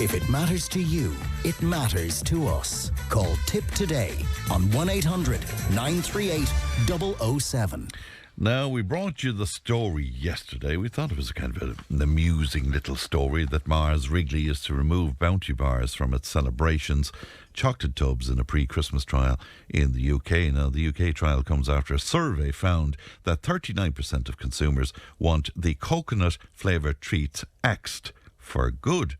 If it matters to you, it matters to us. Call Tipp today on 1-800-938-007. Now, we brought you the story yesterday. We thought it was a kind of an amusing little story that Mars Wrigley is to remove bounty bars from its celebrations, chocolate tubs in a pre-Christmas trial in the UK. Now, the UK trial comes after a survey found that 39% of consumers want the coconut-flavoured treats axed for good.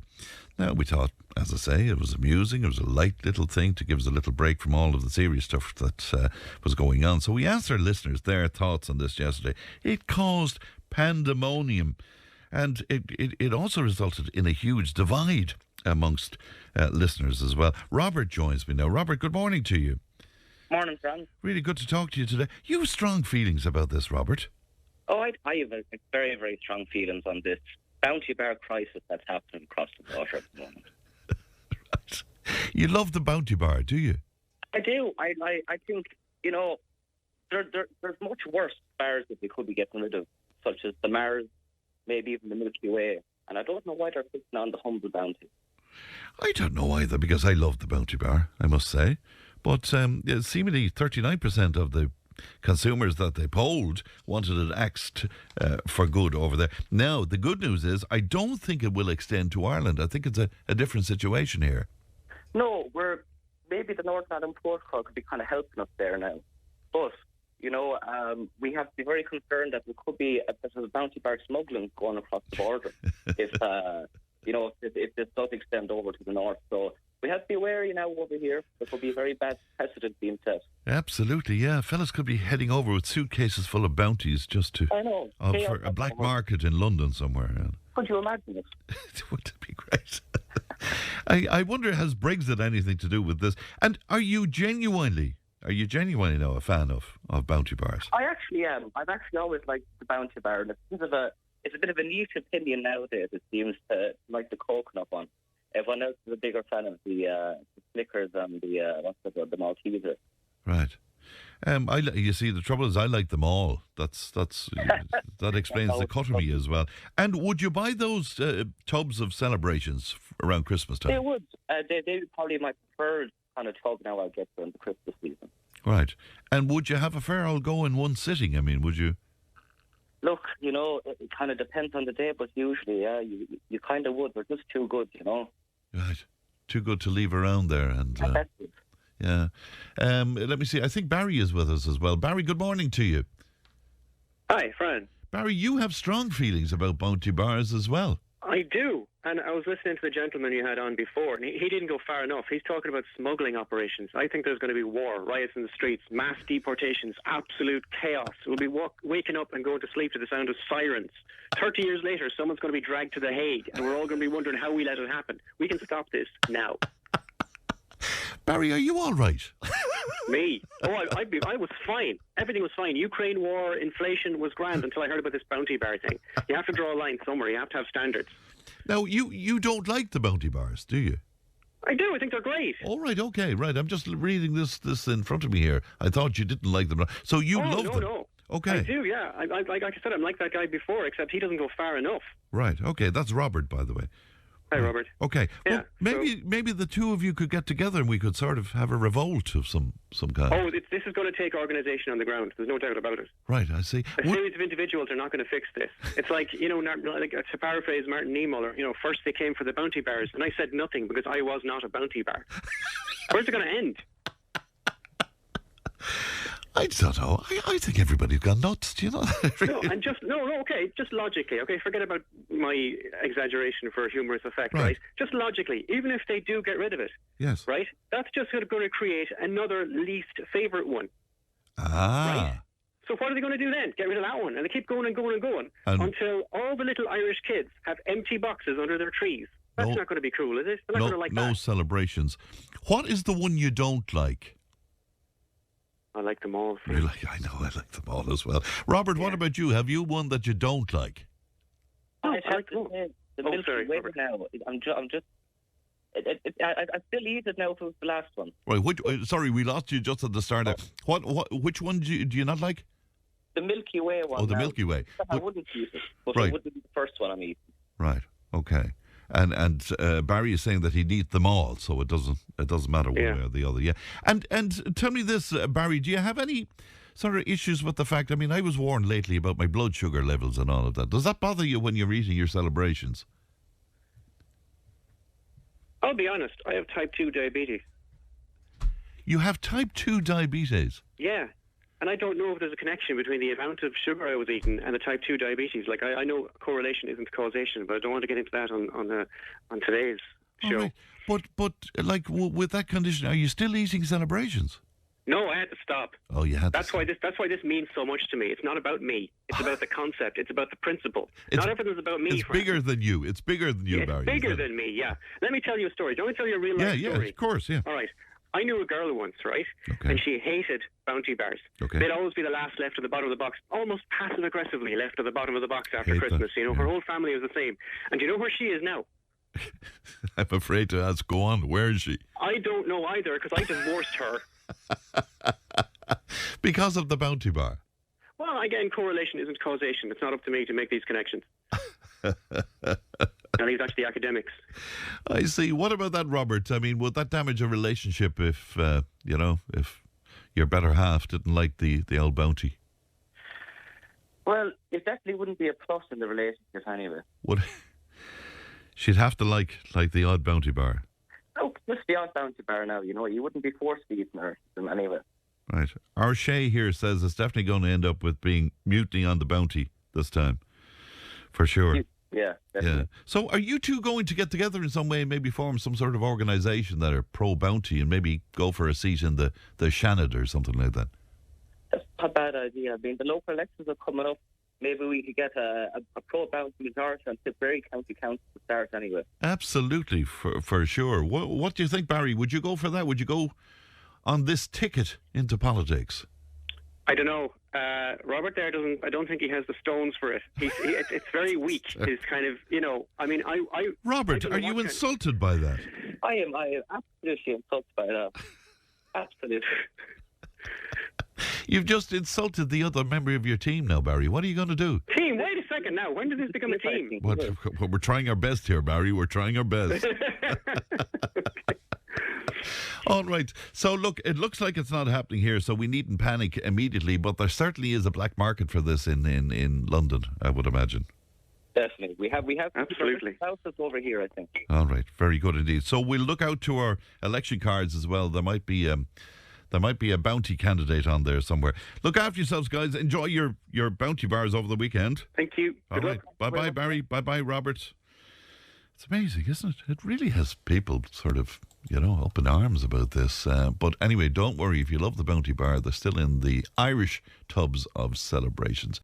Now, we thought, as I say, it was amusing. It was a light little thing to give us a little break from all of the serious stuff that was going on. So we asked our listeners their thoughts on this yesterday. It caused pandemonium, and it also resulted in a huge divide amongst listeners as well. Robert joins me now. Robert, good morning to you. Morning, Fran. Really good to talk to you today. You have strong feelings about this, Robert. Oh, I have very, very strong feelings on this bounty bar crisis that's happening across the water at the moment. Right. You love the bounty bar, do you? I do. I think, you know, there's much worse bars that we could be getting rid of, such as the Mars, maybe even the Milky Way. And I don't know why they're putting on the humble bounty. I don't know either, because I love the bounty bar, I must say. But seemingly 39% of the consumers that they polled wanted it axed for good over there. Now, the good news is I don't think it will extend to Ireland. I think it's a different situation here. No, maybe the Northern Ireland Protocol could be kind of helping us there now. But, you know, we have to be very concerned that there could be a bit of bounty bar smuggling going across the border if this does extend over to the north. So we have to be wary now over here. There could be a very bad precedent being set. Absolutely, yeah. Fellas could be heading over with suitcases full of bounties just to... I know. For a black market in London somewhere. Yeah. Could you imagine it? It would be great. I wonder, has Brexit anything to do with this? And are you genuinely now a fan of bounty bars? I actually am. I've actually always liked the bounty bar, and it's a bit of a niche opinion nowadays. It seems to like the coconut one. Everyone else is a bigger fan of the Snickers and the Malteser. Right. You see, the trouble is I like them all. That explains the dichotomy as well. And would you buy those tubs of celebrations around Christmas time? They would. They would probably my preferred kind of tub now I'll get during the Christmas season. Right. And would you have a fair old go in one sitting? I mean, would you? Look, you know, it kind of depends on the day, but usually, yeah, you kind of would. They're just too good, you know. Right. Too good to leave around there. And yeah. Let me see. I think Barry is with us as well. Barry, good morning to you. Hi, Fran. Barry, you have strong feelings about bounty bars as well. I do. And I was listening to the gentleman you had on before, and he didn't go far enough. He's talking about smuggling operations. I think there's going to be war, riots in the streets, mass deportations, absolute chaos. We'll be waking up and going to sleep to the sound of sirens. 30 years later, someone's going to be dragged to The Hague, and we're all going to be wondering how we let it happen. We can stop this now. Barry, are you all right? Me? Oh, I was fine. Everything was fine. Ukraine war, inflation was grand until I heard about this bounty bar thing. You have to draw a line somewhere. You have to have standards. Now, you don't like the bounty bars, do you? I do. I think they're great. All right, okay, right. I'm just reading this in front of me here. I thought you didn't like them. So you love them? No. Okay. I do, yeah. Like I said, I'm like that guy before, except he doesn't go far enough. Right, okay. That's Robert, by the way. Hi, Robert. Okay. Yeah, well, maybe the two of you could get together and we could sort of have a revolt of some kind. Oh, this is going to take organisation on the ground. There's no doubt about it. Right, I see. A series of individuals are not going to fix this. It's like, you know, like to paraphrase Martin Niemöller, you know, first they came for the bounty bars, and I said nothing because I was not a bounty bar. Where's it going to end? I don't know. I think everybody's gone nuts. Do you know? Okay. Just logically, okay. Forget about my exaggeration for humorous effect, right? Just logically, even if they do get rid of it, yes, right? That's just going to create another least favourite one. Right? So what are they going to do then? Get rid of that one, and they keep going and going and going until all the little Irish kids have empty boxes under their trees. That's not going to be cool, is it? They're not going to like that. No celebrations. What is the one you don't like? I like them all. Really? I know, I like them all as well. Robert, what about you? Have you one that you don't like? I like the Milky Way now. I still eat it now if it was the last one. Right, sorry, we lost you just at the start. Which one do you not like? The Milky Way one. Oh, the Milky Way. I wouldn't eat it, but right. it wouldn't be the first one I'm eating. Right, okay. And Barry is saying that he'd eat them all, so it doesn't matter one way or the other. Yeah. And tell me this, Barry, do you have any sort of issues with the fact? I mean, I was warned lately about my blood sugar levels and all of that. Does that bother you when you're eating your celebrations? I'll be honest. I have type 2 diabetes. You have type 2 diabetes? Yeah. And I don't know if there's a connection between the amount of sugar I was eating and the type 2 diabetes. Like, I know correlation isn't causation, but I don't want to get into that on today's show. Right. But like, with that condition, are you still eating celebrations? No, I had to stop. Oh, you had That's why this means so much to me. It's not about me. It's about the concept. It's about the principle. Not everything's about me. It's bigger than you. It's bigger than you, Barry. It's bigger than me, yeah. Let me tell you a story. Do you want me to tell you a real life story? Yeah, of course, yeah. All right. I knew a girl once, right? Okay. And she hated Bounty bars. Okay. They'd always be the last left at the bottom of the box, almost passive-aggressively left at the bottom of the box after Hate Christmas. that, Her whole family was the same. And do you know where she is now? I'm afraid to ask. Go on. Where is she? I don't know either, because I divorced her. Because of the Bounty bar? Well, again, correlation isn't causation. It's not up to me to make these connections. I'll leave that to the academics. I see. What about that, Robert? I mean, would that damage a relationship if your better half didn't like the old Bounty? Well, it definitely wouldn't be a plus in the relationship anyway. Would she'd have to like the odd Bounty bar? No, just the odd Bounty bar now. You wouldn't be forced to eat them anyway. Right. Our Shay here says it's definitely going to end up with being mutiny on the Bounty this time, for sure. Yeah, definitely. Yeah. So are you two going to get together in some way and maybe form some sort of organisation that are pro-Bounty and maybe go for a seat in the Shannon or something like that? That's not a bad idea. I mean, the local elections are coming up. Maybe we could get a pro-Bounty majority on Tipperary County Council to start anyway. Absolutely, for sure. What do you think, Barry? Would you go for that? Would you go on this ticket into politics? I don't know. Robert there doesn't. I don't think he has the stones for it. It's very weak. His kind of, I mean, Robert, are you insulted by that? I am absolutely insulted by that. Absolutely. You've just insulted the other member of your team now, Barry. What are you going to do? Team? Wait a second now. When did this become a team? We're trying our best here, Barry. We're trying our best. All right. So, look, it looks like it's not happening here, so we needn't panic immediately, but there certainly is a black market for this in London, I would imagine. Definitely. We have absolutely houses over here, I think. All right. Very good indeed. So we'll look out to our election cards as well. There might be a Bounty candidate on there somewhere. Look after yourselves, guys. Enjoy your Bounty bars over the weekend. Thank you. All right. Bye-bye, Barry. Bye-bye, Robert. It's amazing, isn't it? It really has people sort of, up in arms about this. But anyway, don't worry. If you love the Bounty bar, they're still in the Irish tubs of celebrations.